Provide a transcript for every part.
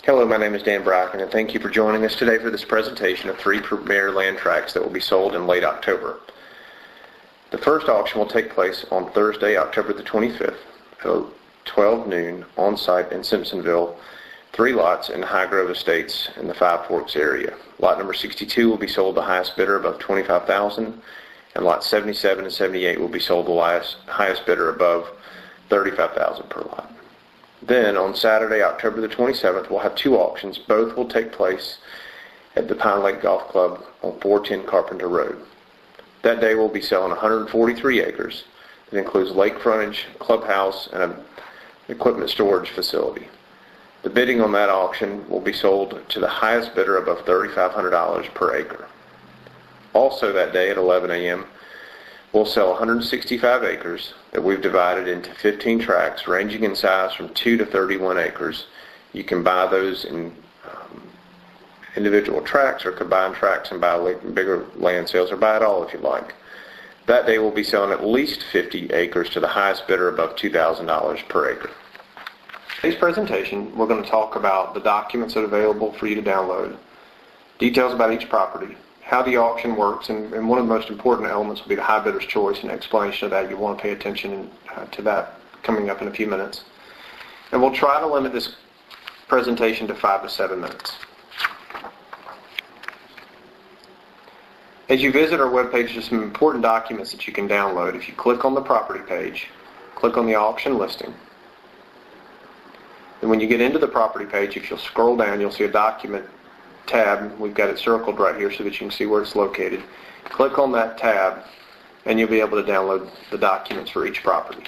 Hello, my name is Dan Bracken, and thank you for joining us today for this presentation of 3 premier land tracts that will be sold in late October. The first auction will take place on Thursday, October the 25th at 12 noon on site in Simpsonville, 3 lots in Highgrove Estates in the Five Forks area. Lot number 62 will be sold the highest bidder above $25,000, and lots 77 and 78 will be sold the highest bidder above $35,000 per lot. Then on Saturday, October the 27th, we'll have 2 auctions. Both will take place at the Pine Lake Golf Club on 410 Carpenter Road. That day we'll be selling 143 acres. That includes lake frontage, clubhouse, and an equipment storage facility. The bidding on that auction will be sold to the highest bidder above $3,500 per acre. Also that day at 11 a.m., we'll sell 165 acres that we've divided into 15 tracts ranging in size from 2 to 31 acres. You can buy those in individual tracts or combine tracts and buy bigger land sales, or buy it all if you like. That day we'll be selling at least 50 acres to the highest bidder above $2,000 per acre. In today's presentation, we're going to talk about the documents that are available for you to download, details about each property, how the auction works, and one of the most important elements will be the high bidder's choice, and an explanation of that. You want to pay attention to that coming up in a few minutes. And we'll try to limit this presentation to 5 to 7 minutes. As you visit our webpage, there's some important documents that you can download. If you click on the property page, click on the auction listing. And when you get into the property page, if you'll scroll down, you'll see a document tab. We've got it circled right here so that you can see where it's located. Click on that tab and you'll be able to download the documents for each property.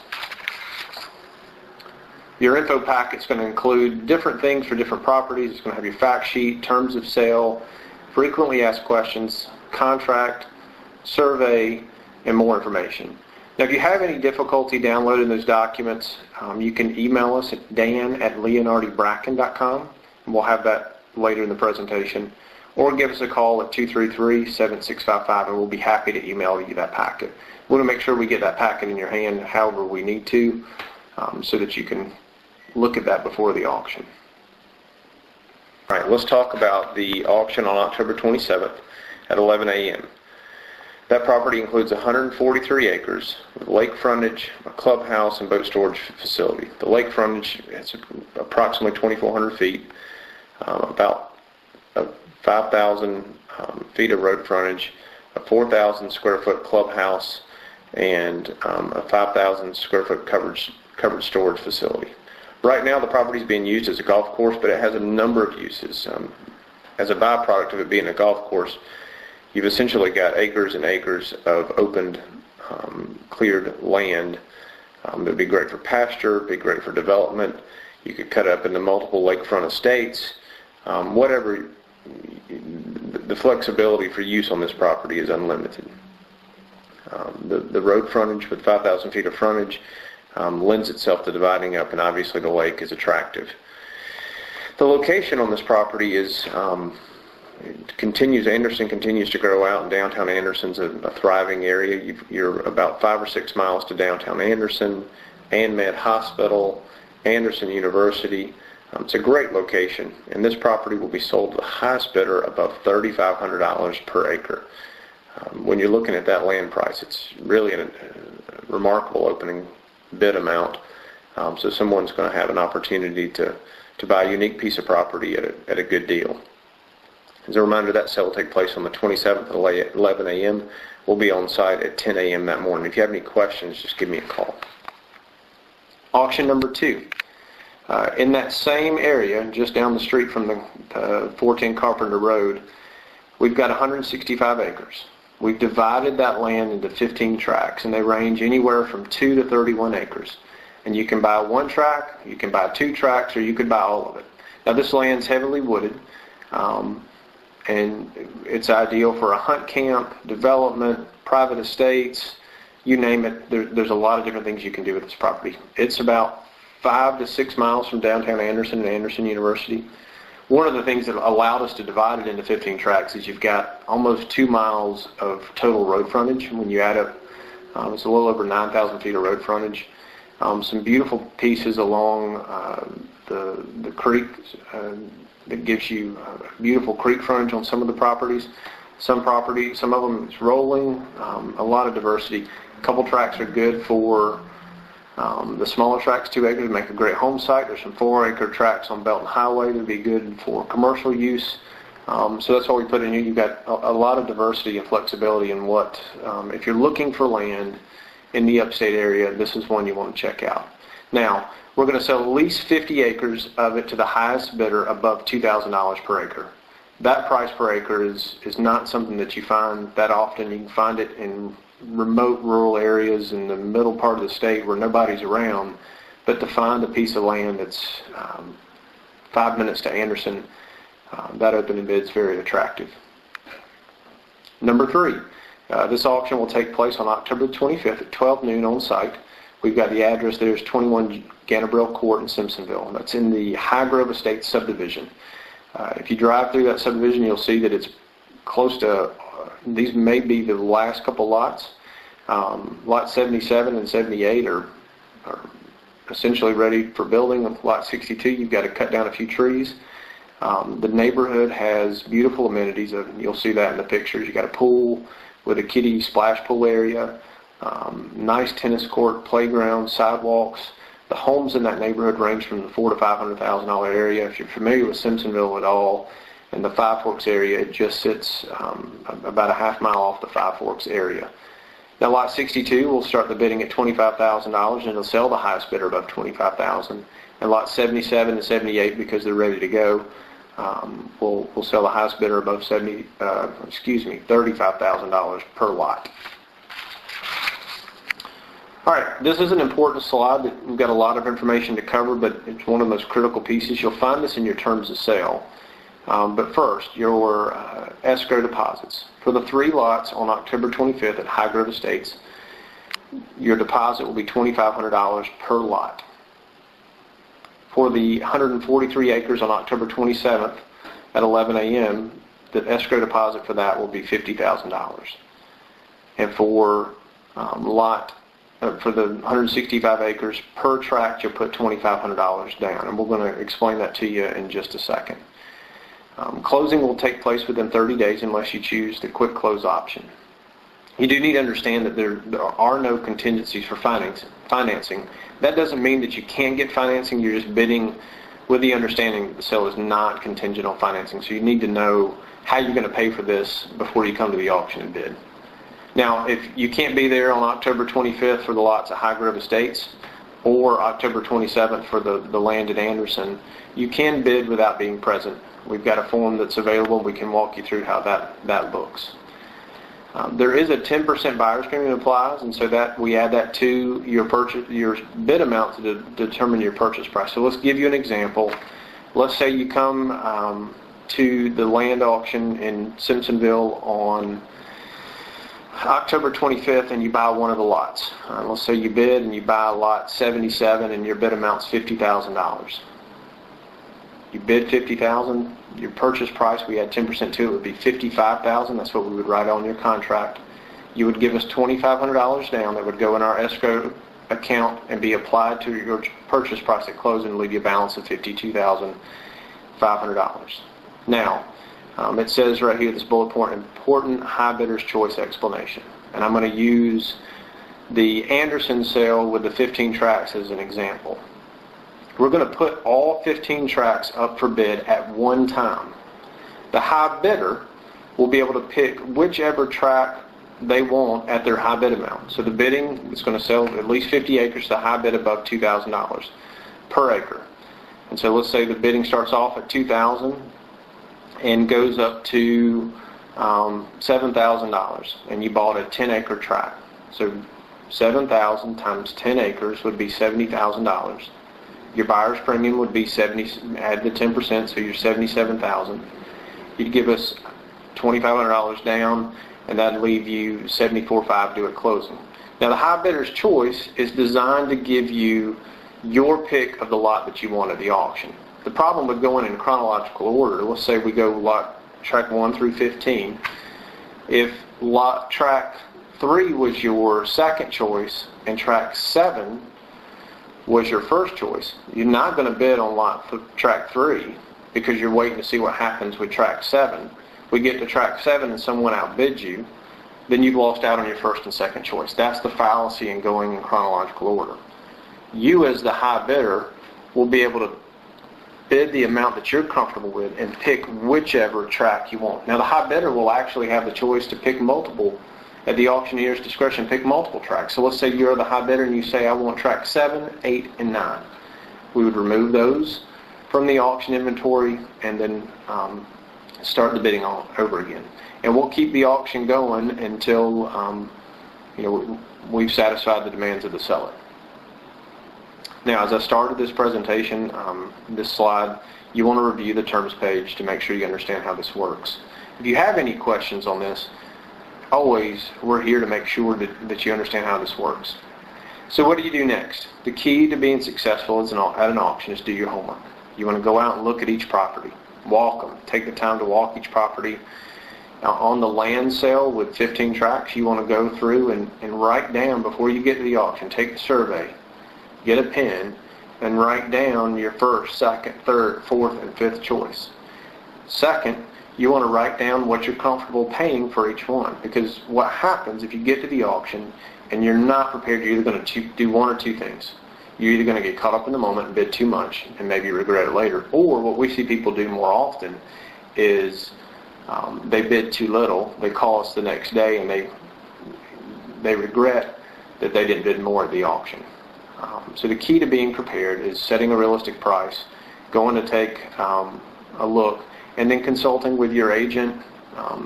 Your info packet's going to include different things for different properties. It's going to have your fact sheet, terms of sale, frequently asked questions, contract, survey, and more information. Now, if you have any difficulty downloading those documents, you can email us at dan@leonardibracken.com, and we'll have that later in the presentation, or give us a call at 233-7655, and we'll be happy to email you that packet. We want to make sure we get that packet in your hand however we need to, so that you can look at that before the auction. All right, let's talk about the auction on October 27th at 11 a.m. That property includes 143 acres with lake frontage, a clubhouse, and boat storage facility. The lake frontage is approximately 2,400 feet, about 5,000 feet of road frontage, a 4,000 square foot clubhouse, and a 5,000 square foot covered storage facility. Right now the property is being used as a golf course, but it has a number of uses. As a byproduct of it being a golf course, you've essentially got acres and acres of opened, cleared land that would be great for pasture, be great for development. You could cut up into multiple lakefront estates. Whatever, the flexibility for use on this property is unlimited. The road frontage with 5,000 feet of frontage lends itself to dividing up, and obviously the lake is attractive. The location on this property is Anderson continues to grow out, and downtown Anderson's a thriving area. You're about 5 or 6 miles to downtown Anderson, AnMed Hospital, Anderson University. It's a great location, and this property will be sold to the highest bidder above $3,500 per acre. When you're looking at that land price, it's really a remarkable opening bid amount. So someone's going to have an opportunity to buy a unique piece of property at a good deal. As a reminder, that sale will take place on the 27th at 11 a.m. We'll be on site at 10 a.m. that morning. If you have any questions, just give me a call. Auction number 2. In that same area, just down the street from the 410 Carpenter Road, we've got 165 acres. We've divided that land into 15 tracts, and they range anywhere from 2 to 31 acres. And you can buy 1 tract, you can buy 2 tracts, or you could buy all of it. Now, this land's heavily wooded, and it's ideal for a hunt camp, development, private estates, you name it. There's a lot of different things you can do with this property. It's about 5 to 6 miles from downtown Anderson and Anderson University. One of the things that allowed us to divide it into 15 tracts is you've got almost 2 miles of total road frontage. When you add up, it's a little over 9,000 feet of road frontage. Some beautiful pieces along the creek that gives you beautiful creek frontage on some of the properties. Some of them is rolling, a lot of diversity. A couple tracts are good for the smaller tracts, 2 acres, make a great home site. There's some 4-acre tracts on Belton Highway that would be good for commercial use. So that's why we put in here. You've got a lot of diversity and flexibility in what, if you're looking for land in the upstate area, this is one you want to check out. Now, we're going to sell at least 50 acres of it to the highest bidder above $2,000 per acre. That price per acre is not something that you find that often. You can find it in remote rural areas in the middle part of the state where nobody's around. But to find a piece of land that's 5 minutes to Anderson, that opening bid is very attractive. Number 3, this auction will take place on October 25th at 12 noon on site. We've got the address there is 21 Ganterbrell Court in Simpsonville. That's in the Highgrove Estates subdivision. If you drive through that subdivision, you'll see that it's close to, these may be the last couple lots. Lot 77 and 78 are essentially ready for building. Lot 62, you've got to cut down a few trees. The neighborhood has beautiful amenities. You'll see that in the pictures. You've got a pool with a kiddie splash pool area, nice tennis court, playground, sidewalks. The homes in that neighborhood range from the $400,000 to $500,000 area. If you're familiar with Simpsonville at all, in the Five Forks area, it just sits about a half mile off the Five Forks area. Now, Lot 62 will start the bidding at $25,000, and it'll sell the highest bidder above $25,000. And Lot 77 and 78, because they're ready to go, will sell the highest bidder above $35,000 per lot. All right, this is an important slide. We've got a lot of information to cover, but it's one of the most critical pieces. You'll find this in your terms of sale. But first, your escrow deposits. For the 3 lots on October 25th at Highgrove Estates, your deposit will be $2,500 per lot. For the 143 acres on October 27th at 11 a.m., the escrow deposit for that will be $50,000. And for for the 165 acres per tract, you'll put $2,500 down. And we're going to explain that to you in just a second. Closing will take place within 30 days unless you choose the quick close option. You do need to understand that there are no contingencies for financing. That doesn't mean that you can't get financing. You're just bidding with the understanding that the sale is not contingent on financing. So you need to know how you're going to pay for this before you come to the auction and bid. Now, if you can't be there on October 25th for the lots at Highgrove Estates or October 27th for the land at Anderson, you can bid without being present. We've got a form that's available. We can walk you through how that looks. There is a 10% buyer's premium applies, and so that we add that to your bid amount to determine your purchase price. So let's give you an example. Let's say you come to the land auction in Simpsonville on October 25th and you buy one of the lots. Let's say you bid and you buy lot 77 and your bid amount's $50,000. You bid $50,000, your purchase price, we add 10% to it, would be $55,000. That's what we would write on your contract. You would give us $2,500 down that would go in our escrow account and be applied to your purchase price at closing and leave you a balance of $52,500. Now, it says right here, this bullet point, important high bidder's choice explanation. And I'm going to use the Anderson sale with the 15 tracts as an example. We're going to put all 15 tracts up for bid at one time. The high bidder will be able to pick whichever tract they want at their high bid amount. So the bidding is going to sell at least 50 acres to the high bid above $2,000 per acre. And so let's say the bidding starts off at $2,000 and goes up to $7,000, and you bought a 10-acre tract. So 7,000 times 10 acres would be $70,000. Your buyer's premium would be add the 10%, so you're $77,000. You'd give us $2,500 down, and that'd leave you $74,500 due at closing. Now, the high bidder's choice is designed to give you your pick of the lot that you want at the auction. The problem with going in chronological order, let's say we go track 1 through 15. If track 3 was your second choice and track 7 was your first choice, you're not going to bid on tract 3 because you're waiting to see what happens with tract 7. We get to tract 7 and someone outbids you, then you've lost out on your first and second choice. That's the fallacy in going in chronological order. You as the high bidder will be able to bid the amount that you're comfortable with and pick whichever tract you want. Now the high bidder will actually have the choice to pick multiple, at the auctioneer's discretion, pick multiple tracts. So let's say you're the high bidder and you say, I want tract 7, 8, and 9. We would remove those from the auction inventory and then start the bidding all over again. And we'll keep the auction going until we've satisfied the demands of the seller. Now, as I started this presentation, this slide, you want to review the terms page to make sure you understand how this works. If you have any questions on this, always, we're here to make sure that you understand how this works. So what do you do next? The key to being successful at an auction is do your homework. You want to go out and look at each property. Walk them. Take the time to walk each property. Now, on the land sale with 15 tracts, you want to go through and write down before you get to the auction. Take the survey. Get a pen and write down your first, second, third, fourth, and fifth choice. Second, you want to write down what you're comfortable paying for each one, because what happens if you get to the auction and you're not prepared, you're either going to do one or two things. You're either going to get caught up in the moment and bid too much and maybe regret it later, or what we see people do more often is they bid too little, they call us the next day and they regret that they didn't bid more at the auction. So the key to being prepared is setting a realistic price, going to take a look, and then consulting with your agent,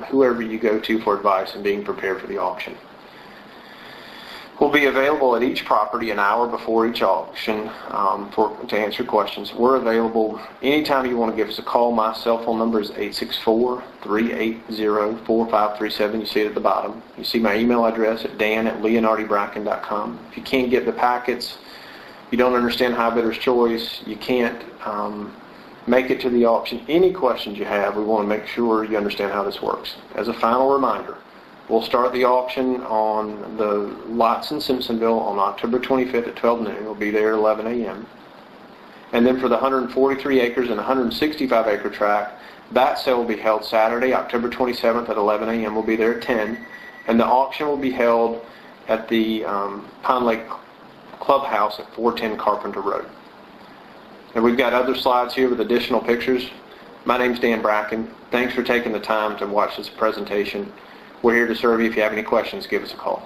whoever you go to for advice, and being prepared for the auction. We'll be available at each property an hour before each auction to answer questions. We're available anytime you want to give us a call. My cell phone number is 864-380-4537. You see it at the bottom. You see my email address at dan@leonardibracken.com. If you can't get the packets, you don't understand high bidder's choice, you can't make it to the auction, any questions you have, we want to make sure you understand how this works. As a final reminder, we'll start the auction on the lots in Simpsonville on October 25th at 12 noon. We'll be there at 11 a.m. And then for the 143 acres and 165 acre tract, that sale will be held Saturday, October 27th at 11 a.m. We'll be there at 10. And the auction will be held at the Pine Lake Clubhouse at 410 Carpenter Road. And we've got other slides here with additional pictures. My name's Dan Bracken. Thanks for taking the time to watch this presentation. We're here to serve you. If you have any questions, give us a call.